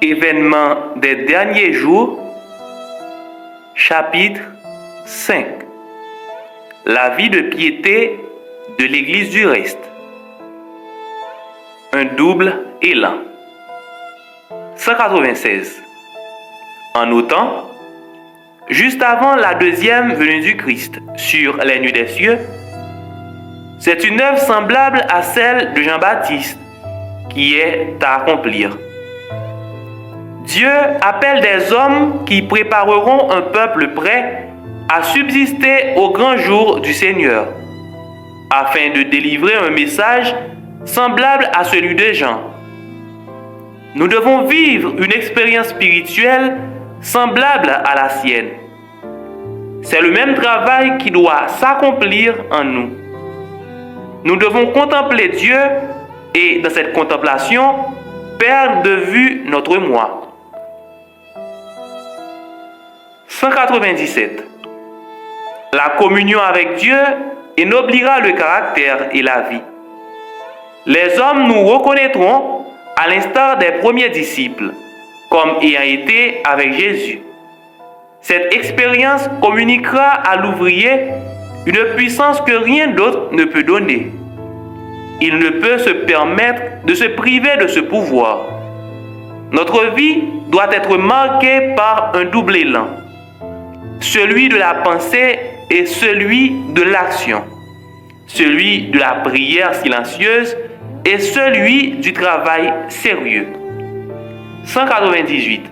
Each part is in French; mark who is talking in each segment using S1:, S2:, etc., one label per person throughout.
S1: Événements des derniers jours, chapitre 5. La vie de piété de l'Église du reste. Un double élan. 196. En nos temps, juste avant la deuxième venue du Christ sur les nuées des cieux, c'est une œuvre semblable à celle de Jean-Baptiste qui est à accomplir. Dieu appelle des hommes qui prépareront un peuple prêt à subsister au grand jour du Seigneur, afin de délivrer un message semblable à celui de Jean. Nous devons vivre une expérience spirituelle semblable à la sienne. C'est le même travail qui doit s'accomplir en nous. Nous devons contempler Dieu et, dans cette contemplation, perdre de vue notre moi. 197. La communion avec Dieu énoblira le caractère et la vie. Les hommes nous reconnaîtront, à l'instar des premiers disciples, comme ayant été avec Jésus. Cette expérience communiquera à l'ouvrier une puissance que rien d'autre ne peut donner. Il ne peut se permettre de se priver de ce pouvoir. Notre vie doit être marquée par un double élan, celui de la pensée et celui de l'action, celui de la prière silencieuse et celui du travail sérieux. 198.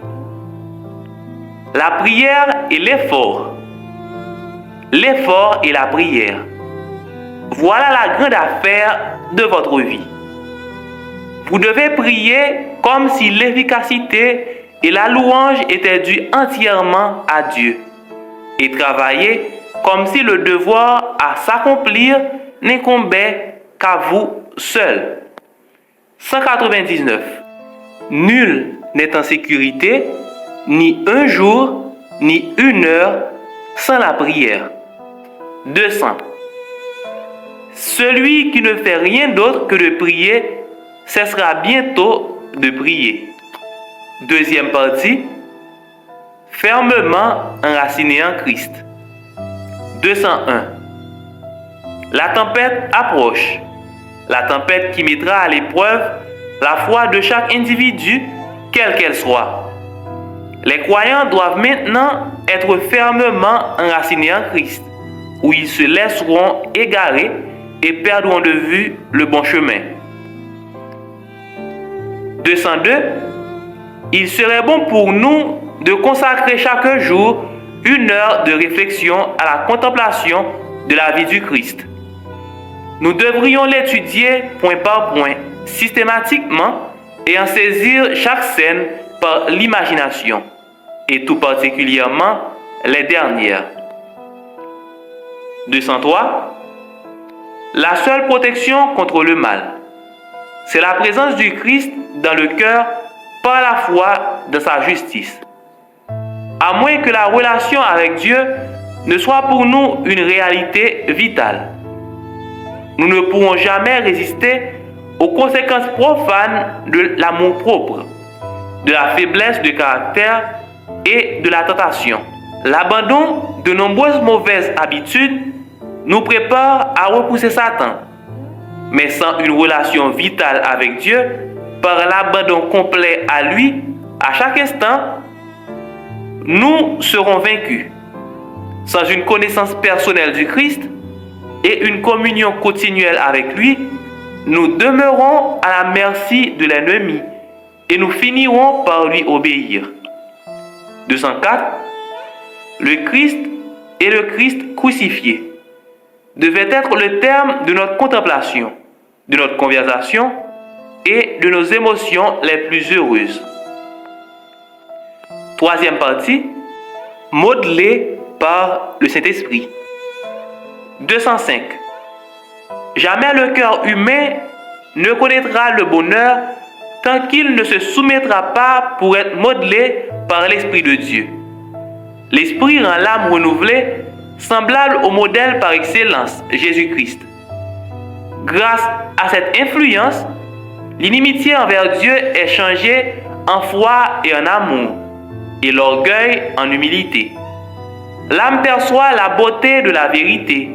S1: La prière et l'effort. L'effort et la prière. Voilà la grande affaire de votre vie. Vous devez prier comme si l'efficacité et la louange étaient dues entièrement à Dieu, et travailler comme si le devoir à s'accomplir n'incombait qu'à vous seul. 199. Nul n'est en sécurité, ni un jour, ni une heure, sans la prière. 200. Celui qui ne fait rien d'autre que de prier cessera bientôt de prier. Deuxième partie. Fermement enraciné en Christ. 201. La tempête approche. La tempête qui mettra à l'épreuve la foi de chaque individu, quelle qu'elle soit. Les croyants doivent maintenant être fermement enracinés en Christ, où ils se laisseront égarer et perdront de vue le bon chemin. 202. Il serait bon pour nous de consacrer chaque jour une heure de réflexion à la contemplation de la vie du Christ. Nous devrions l'étudier point par point, systématiquement, et en saisir chaque scène par l'imagination, et tout particulièrement les dernières. 203. La seule protection contre le mal, c'est la présence du Christ dans le cœur par la foi dans sa justice. À moins que la relation avec Dieu ne soit pour nous une réalité vitale, nous ne pourrons jamais résister aux conséquences profanes de l'amour-propre, de la faiblesse de caractère et de la tentation. L'abandon de nombreuses mauvaises habitudes nous prépare à repousser Satan. Mais sans une relation vitale avec Dieu, par l'abandon complet à lui, à chaque instant, nous serons vaincus. Sans une connaissance personnelle du Christ et une communion continuelle avec lui, nous demeurons à la merci de l'ennemi et nous finirons par lui obéir. 204. Le Christ et le Christ crucifié devait être le terme de notre contemplation, de notre conversation et de nos émotions les plus heureuses. Troisième partie, modelé par le Saint-Esprit. 205. Jamais le cœur humain ne connaîtra le bonheur tant qu'il ne se soumettra pas pour être modelé par l'Esprit de Dieu. L'Esprit rend l'âme renouvelée semblable au modèle par excellence, Jésus-Christ. Grâce à cette influence, l'inimitié envers Dieu est changée en foi et en amour, et l'orgueil en humilité. L'âme perçoit la beauté de la vérité,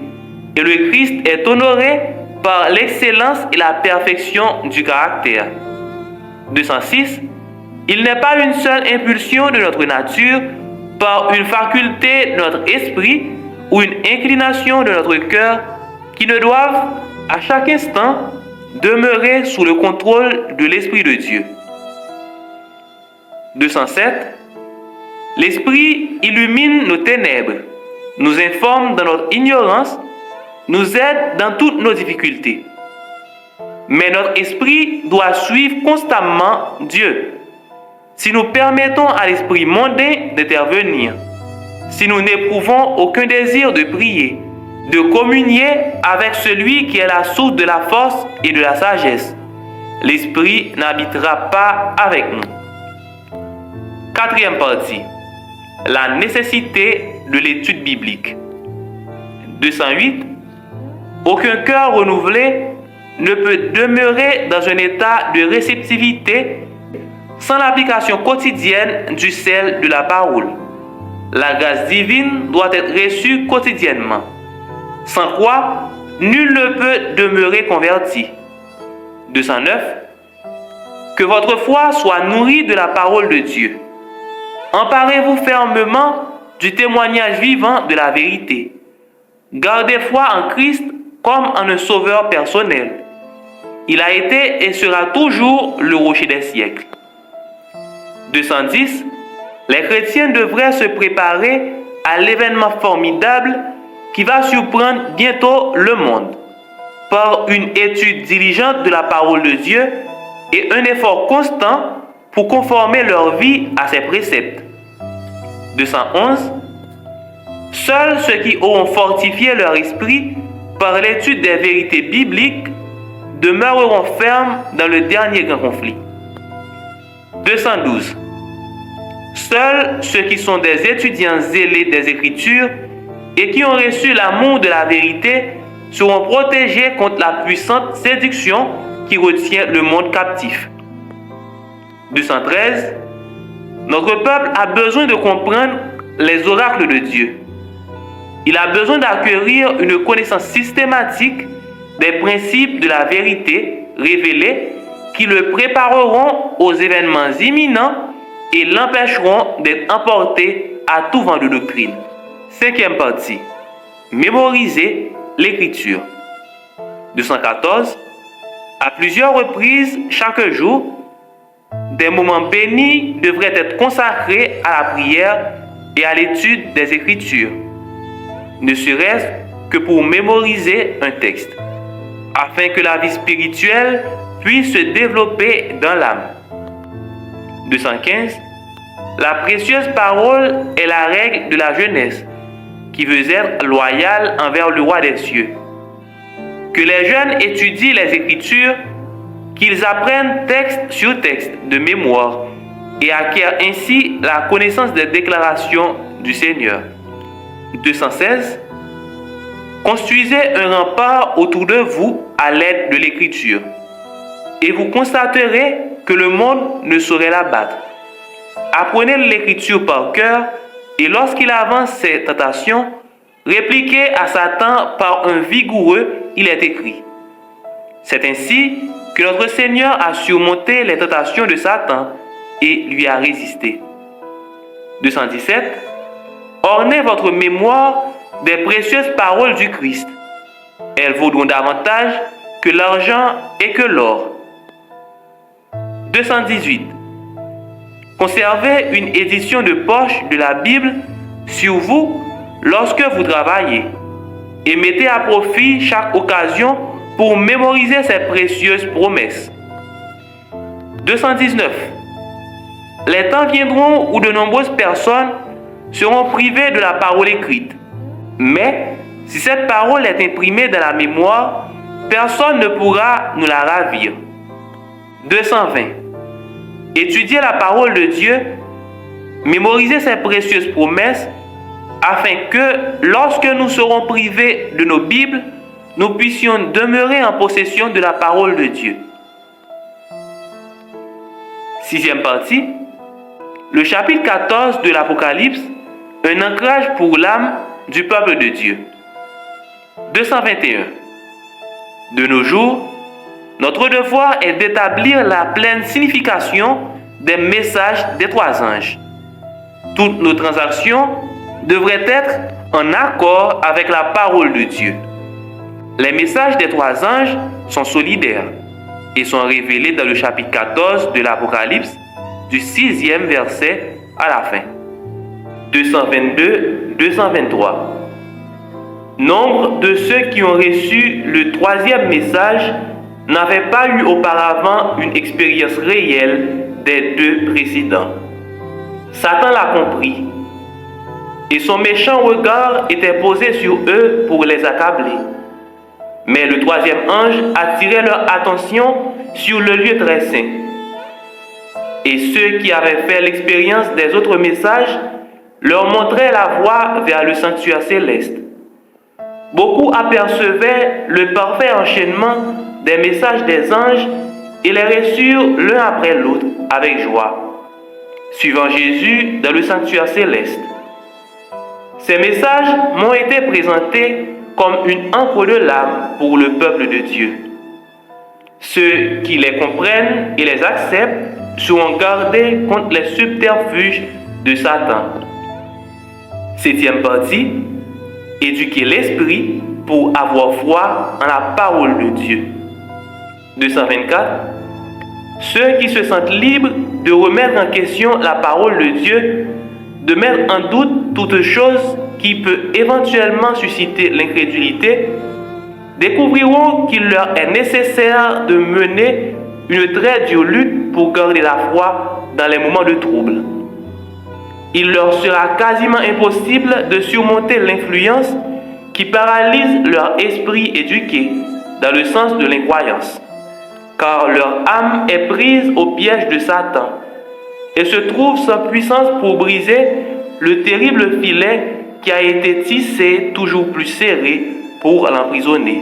S1: et le Christ est honoré par l'excellence et la perfection du caractère. 206. Il n'est pas une seule impulsion de notre nature, par une faculté de notre esprit ou une inclination de notre cœur, qui ne doivent à chaque instant demeurer sous le contrôle de l'Esprit de Dieu. 207. L'Esprit illumine nos ténèbres, nous informe dans notre ignorance, nous aide dans toutes nos difficultés. Mais notre esprit doit suivre constamment Dieu. Si nous permettons à l'esprit mondain d'intervenir, si nous n'éprouvons aucun désir de prier, de communier avec celui qui est la source de la force et de la sagesse, l'esprit n'habitera pas avec nous. Quatrième partie. La nécessité de l'étude biblique. 208. Aucun cœur renouvelé ne peut demeurer dans un état de réceptivité sans l'application quotidienne du sel de la parole. La grâce divine doit être reçue quotidiennement, sans quoi nul ne peut demeurer converti. 209. Que votre foi soit nourrie de la parole de Dieu. Emparez-vous fermement du témoignage vivant de la vérité. Gardez foi en Christ comme en un sauveur personnel. Il a été et sera toujours le rocher des siècles. 210. Les chrétiens devraient se préparer à l'événement formidable qui va surprendre bientôt le monde par une étude diligente de la parole de Dieu et un effort constant pour conformer leur vie à ses préceptes. 211. Seuls ceux qui auront fortifié leur esprit par l'étude des vérités bibliques demeureront fermes dans le dernier grand conflit. 212. Seuls ceux qui sont des étudiants zélés des Écritures et qui ont reçu l'amour de la vérité seront protégés contre la puissante séduction qui retient le monde captif. 213. Notre peuple a besoin de comprendre les oracles de Dieu. Il a besoin d'acquérir une connaissance systématique des principes de la vérité révélés qui le prépareront aux événements imminents et l'empêcheront d'être emporté à tout vent de doctrine. Cinquième partie. Mémoriser l'écriture. 214. À plusieurs reprises chaque jour, des moments bénis devraient être consacrés à la prière et à l'étude des Écritures, ne serait-ce que pour mémoriser un texte, afin que la vie spirituelle puisse se développer dans l'âme. 215. La précieuse parole est la règle de la jeunesse, qui veut être loyale envers le roi des cieux. Que les jeunes étudient les Écritures, qu'ils apprennent texte sur texte de mémoire et acquièrent ainsi la connaissance des déclarations du Seigneur. 216. Construisez un rempart autour de vous à l'aide de l'Écriture, et vous constaterez que le monde ne saurait la battre. Apprenez l'Écriture par cœur, et lorsqu'il avance ses tentations, répliquez à Satan par un vigoureux « Il est écrit ». C'est ainsi que notre Seigneur a surmonté les tentations de Satan et lui a résisté. 217. Ornez votre mémoire des précieuses paroles du Christ. Elles vaudront davantage que l'argent et que l'or. 218. Conservez une édition de poche de la Bible sur vous lorsque vous travaillez et mettez à profit chaque occasion pour mémoriser ces précieuses promesses. 219. Les temps viendront où de nombreuses personnes seront privées de la parole écrite. Mais si cette parole est imprimée dans la mémoire, personne ne pourra nous la ravir. 220. Étudiez la parole de Dieu, mémorisez ces précieuses promesses, afin que, lorsque nous serons privés de nos Bibles, nous puissions demeurer en possession de la parole de Dieu. Sixième partie, le chapitre 14 de l'Apocalypse, un ancrage pour l'âme du peuple de Dieu. 221. De nos jours, notre devoir est d'établir la pleine signification des messages des trois anges. Toutes nos transactions devraient être en accord avec la parole de Dieu. Les messages des trois anges sont solidaires et sont révélés dans le chapitre 14 de l'Apocalypse, du 6e verset à la fin. 222-223. Nombre de ceux qui ont reçu le troisième message n'avaient pas eu auparavant une expérience réelle des deux précédents. Satan l'a compris, et son méchant regard était posé sur eux pour les accabler. Mais le troisième ange attirait leur attention sur le lieu très saint. Et ceux qui avaient fait l'expérience des autres messages leur montraient la voie vers le sanctuaire céleste. Beaucoup apercevaient le parfait enchaînement des messages des anges et les reçurent l'un après l'autre avec joie, suivant Jésus dans le sanctuaire céleste. Ces messages m'ont été présentés comme une encre de l'âme pour le peuple de Dieu. Ceux qui les comprennent et les acceptent seront gardés contre les subterfuges de Satan. Septième partie, éduquer l'esprit pour avoir foi en la parole de Dieu. 224. Ceux qui se sentent libres de remettre en question la parole de Dieu, de mettre en doute toute chose qui peut éventuellement susciter l'incrédulité, découvriront qu'il leur est nécessaire de mener une très dure lutte pour garder la foi dans les moments de trouble. Il leur sera quasiment impossible de surmonter l'influence qui paralyse leur esprit éduqué dans le sens de l'incroyance, car leur âme est prise au piège de Satan et se trouve sans puissance pour briser le terrible filet qui a été tissé toujours plus serré pour l'emprisonner.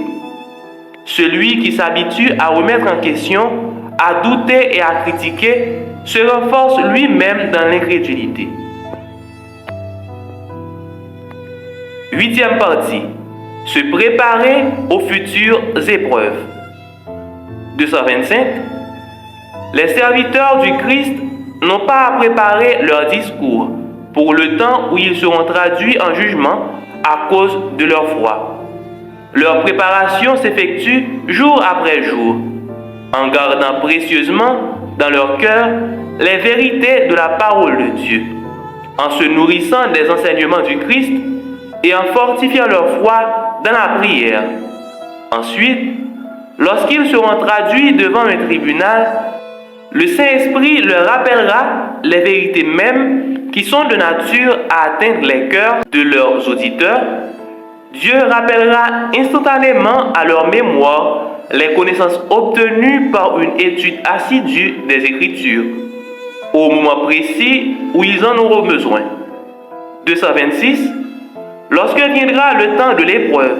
S1: Celui qui s'habitue à remettre en question, à douter et à critiquer, se renforce lui-même dans l'incrédulité. Huitième partie. Se préparer aux futures épreuves. 225. Les serviteurs du Christ n'ont pas à préparer leur discours pour le temps où ils seront traduits en jugement à cause de leur foi. Leur préparation s'effectue jour après jour, en gardant précieusement dans leur cœur les vérités de la parole de Dieu, en se nourrissant des enseignements du Christ et en fortifiant leur foi dans la prière. Ensuite, lorsqu'ils seront traduits devant un tribunal, le Saint-Esprit leur rappellera les vérités mêmes qui sont de nature à atteindre les cœurs de leurs auditeurs. Dieu rappellera instantanément à leur mémoire les connaissances obtenues par une étude assidue des Écritures, au moment précis où ils en auront besoin. 226. Lorsque viendra le temps de l'épreuve,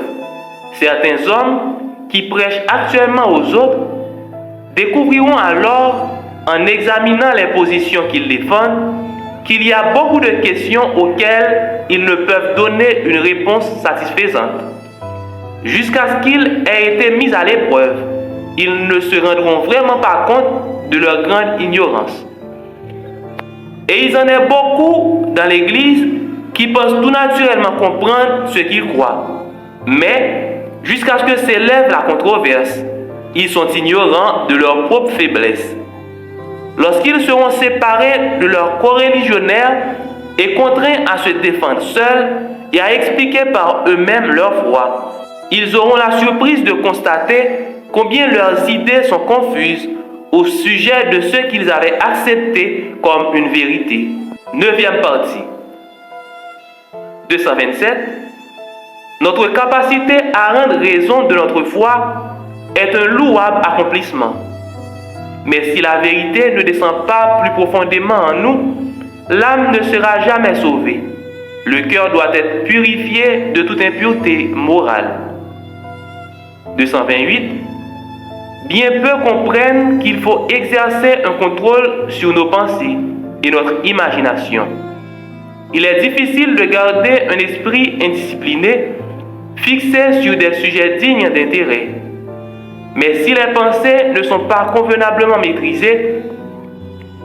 S1: certains hommes qui prêchent actuellement aux autres découvriront alors, en examinant les positions qu'ils défendent, qu'il y a beaucoup de questions auxquelles ils ne peuvent donner une réponse satisfaisante. Jusqu'à ce qu'ils aient été mis à l'épreuve, ils ne se rendront vraiment pas compte de leur grande ignorance. Et il y en a beaucoup dans l'Église qui pensent tout naturellement comprendre ce qu'ils croient. Mais, jusqu'à ce que s'élève la controverse, ils sont ignorants de leur propre faiblesse. Lorsqu'ils seront séparés de leurs coreligionnaires et contraints à se défendre seuls et à expliquer par eux-mêmes leur foi, ils auront la surprise de constater combien leurs idées sont confuses au sujet de ce qu'ils avaient accepté comme une vérité. Neuvième partie. 227. Notre capacité à rendre raison de notre foi est un louable accomplissement. Mais si la vérité ne descend pas plus profondément en nous, l'âme ne sera jamais sauvée. Le cœur doit être purifié de toute impureté morale. 228. bien peu comprennent qu'il faut exercer un contrôle sur nos pensées et notre imagination. Il est difficile de garder un esprit indiscipliné, fixé sur des sujets dignes d'intérêt. Mais si les pensées ne sont pas convenablement maîtrisées,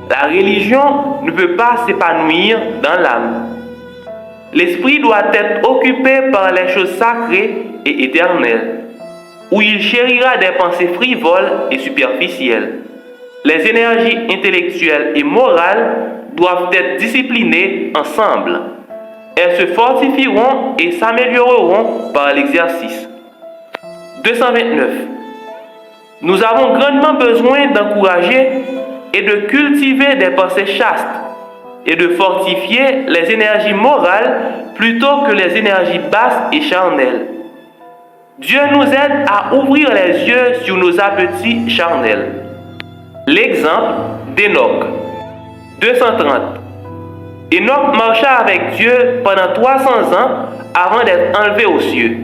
S1: la religion ne peut pas s'épanouir dans l'âme. L'esprit doit être occupé par les choses sacrées et éternelles, où il chérira des pensées frivoles et superficielles. Les énergies intellectuelles et morales doivent être disciplinées ensemble. Elles se fortifieront et s'amélioreront par l'exercice. 229. Nous avons grandement besoin d'encourager et de cultiver des pensées chastes et de fortifier les énergies morales plutôt que les énergies basses et charnelles. Dieu nous aide à ouvrir les yeux sur nos appétits charnels. L'exemple d'Enoch. 230. Enoch marcha avec Dieu pendant 300 ans avant d'être enlevé aux cieux.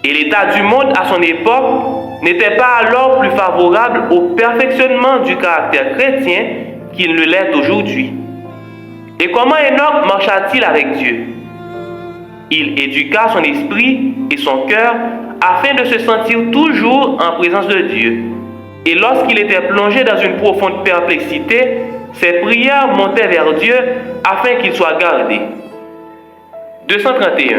S1: Et l'état du monde à son époque n'était pas alors plus favorable au perfectionnement du caractère chrétien qu'il ne l'est aujourd'hui. Et comment Enoch marcha-t-il avec Dieu? Il éduqua son esprit et son cœur afin de se sentir toujours en présence de Dieu. Et lorsqu'il était plongé dans une profonde perplexité, ses prières montaient vers Dieu afin qu'il soit gardé. 231.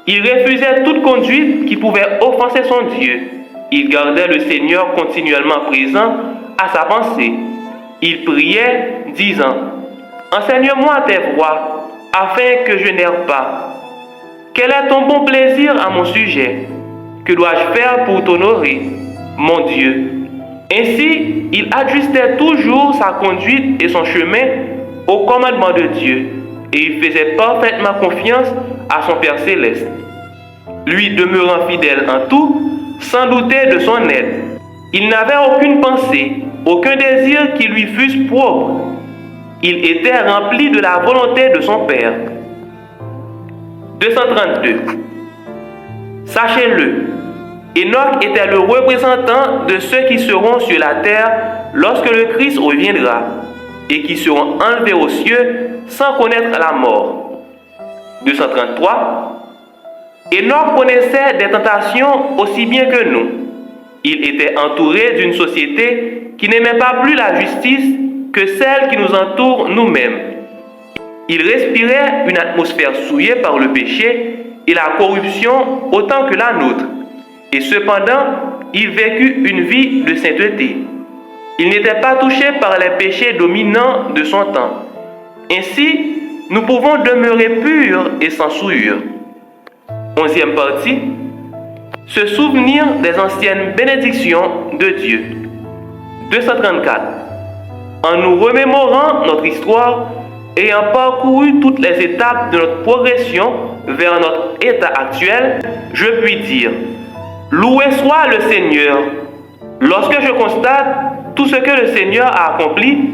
S1: Il refusait toute conduite qui pouvait offenser son Dieu. Il gardait le Seigneur continuellement présent à sa pensée. Il priait, disant: Enseigne-moi tes voies, afin que je n'erre pas. Quel est ton bon plaisir à mon sujet? Que dois-je faire pour t'honorer, mon Dieu? Ainsi, il ajustait toujours sa conduite et son chemin au commandement de Dieu, et il faisait parfaitement confiance à son Père céleste, lui demeurant fidèle en tout, sans douter de son aide. Il n'avait aucune pensée, aucun désir qui lui fût propre. Il était rempli de la volonté de son Père. 232. Sachez-le, Enoch était le représentant de ceux qui seront sur la terre lorsque le Christ reviendra, et qui seront enlevés aux cieux sans connaître la mort. 233. Enoch connaissait des tentations aussi bien que nous. Il était entouré d'une société qui n'aimait pas plus la justice que celle qui nous entoure nous-mêmes. Il respirait une atmosphère souillée par le péché et la corruption autant que la nôtre. Et cependant, il vécut une vie de sainteté. Il n'était pas touché par les péchés dominants de son temps. Ainsi, nous pouvons demeurer purs et sans souillure. 11e partie. Se souvenir des anciennes bénédictions de Dieu. 234. En nous remémorant notre histoire, ayant parcouru toutes les étapes de notre progression vers notre état actuel, je puis dire: loué soit le Seigneur. Lorsque je constate tout ce que le Seigneur a accompli,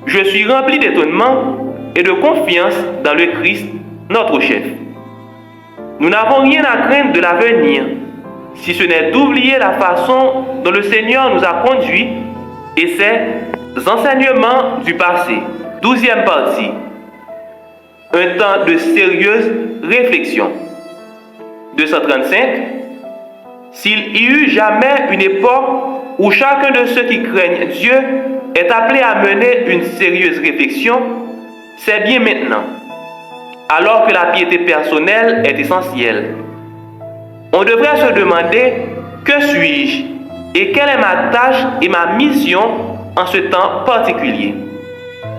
S1: je suis rempli d'étonnement et de confiance dans le Christ, notre chef. Nous n'avons rien à craindre de l'avenir, si ce n'est d'oublier la façon dont le Seigneur nous a conduits et ses enseignements du passé. 12e partie. Un temps de sérieuse réflexion. 235. S'il y eut jamais une époque où chacun de ceux qui craignent Dieu est appelé à mener une sérieuse réflexion, c'est bien maintenant, alors que la piété personnelle est essentielle. On devrait se demander: que suis-je et quelle est ma tâche et ma mission en ce temps particulier?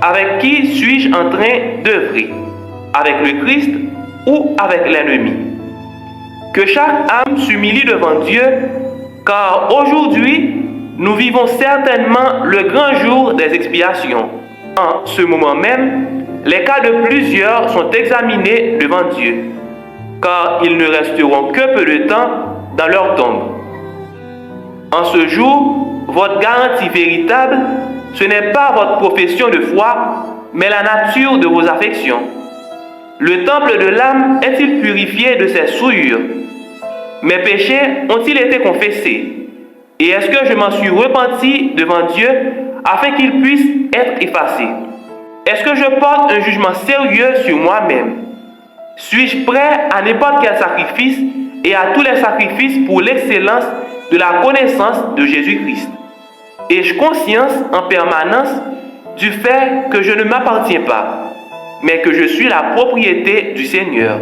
S1: Avec qui suis-je en train d'œuvrer? Avec le Christ ou avec l'ennemi? Que chaque âme s'humilie devant Dieu, car aujourd'hui, nous vivons certainement le grand jour des expiations. En ce moment même, les cas de plusieurs sont examinés devant Dieu, car ils ne resteront que peu de temps dans leur tombe. En ce jour, votre garantie véritable, ce n'est pas votre profession de foi, mais la nature de vos affections. Le temple de l'âme est-il purifié de ses souillures? Mes péchés ont-ils été confessés? Et est-ce que je m'en suis repenti devant Dieu afin qu'il puisse être effacé? Est-ce que je porte un jugement sérieux sur moi-même? Suis-je prêt à n'importe quel sacrifice et à tous les sacrifices pour l'excellence de la connaissance de Jésus-Christ? Ai-je conscience en permanence du fait que je ne m'appartiens pas, mais que je suis la propriété du Seigneur,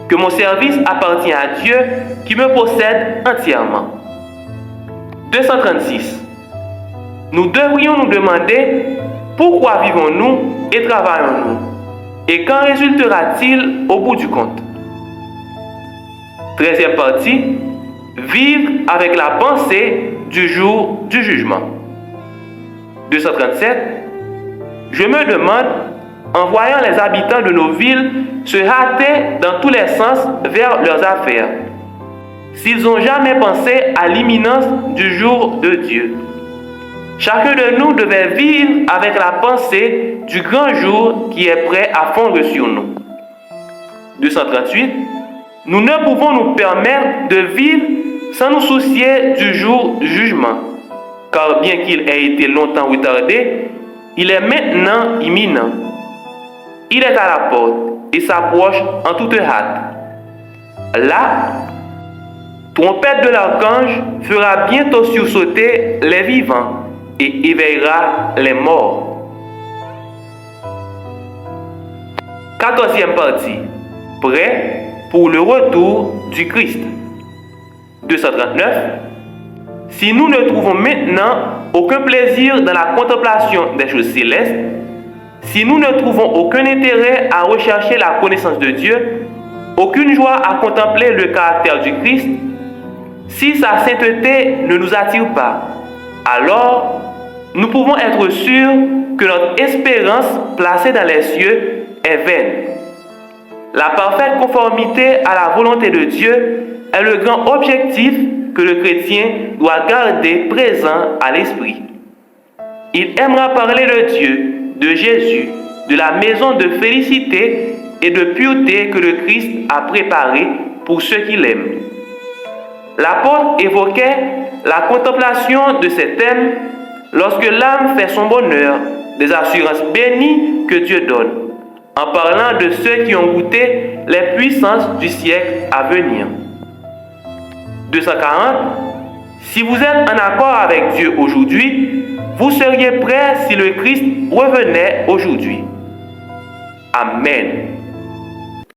S1: que mon service appartient à Dieu qui me possède entièrement? 236. Nous devrions nous demander pourquoi vivons-nous et travaillons-nous, et qu'en résultera-t-il au bout du compte? 13e partie. Vivre avec la pensée du jour du jugement. 237. Je me demande, en voyant les habitants de nos villes se hâter dans tous les sens vers leurs affaires, s'ils n'ont jamais pensé à l'imminence du jour de Dieu. Chacun de nous devait vivre avec la pensée du grand jour qui est prêt à fondre sur nous. 238. Nous ne pouvons nous permettre de vivre sans nous soucier du jour du jugement, car bien qu'il ait été longtemps retardé, il est maintenant imminent. Il est à la porte et s'approche en toute hâte. Là, trompette de l'archange fera bientôt sursauter les vivants et éveillera les morts. 14e partie. Prêt pour le retour du Christ. 239. Si nous ne trouvons maintenant aucun plaisir dans la contemplation des choses célestes, si nous ne trouvons aucun intérêt à rechercher la connaissance de Dieu, aucune joie à contempler le caractère du Christ, si sa sainteté ne nous attire pas, alors nous pouvons être sûrs que notre espérance placée dans les cieux est vaine. La parfaite conformité à la volonté de Dieu est le grand objectif que le chrétien doit garder présent à l'esprit. Il aimera parler de Dieu, de Jésus, de la maison de félicité et de pureté que le Christ a préparée pour ceux qui l'aiment. L'apôtre évoquait la contemplation de ces thèmes lorsque l'âme fait son bonheur des assurances bénies que Dieu donne, en parlant de ceux qui ont goûté les puissances du siècle à venir. 240. Si vous êtes en accord avec Dieu aujourd'hui, vous seriez prêts si le Christ revenait aujourd'hui. Amen.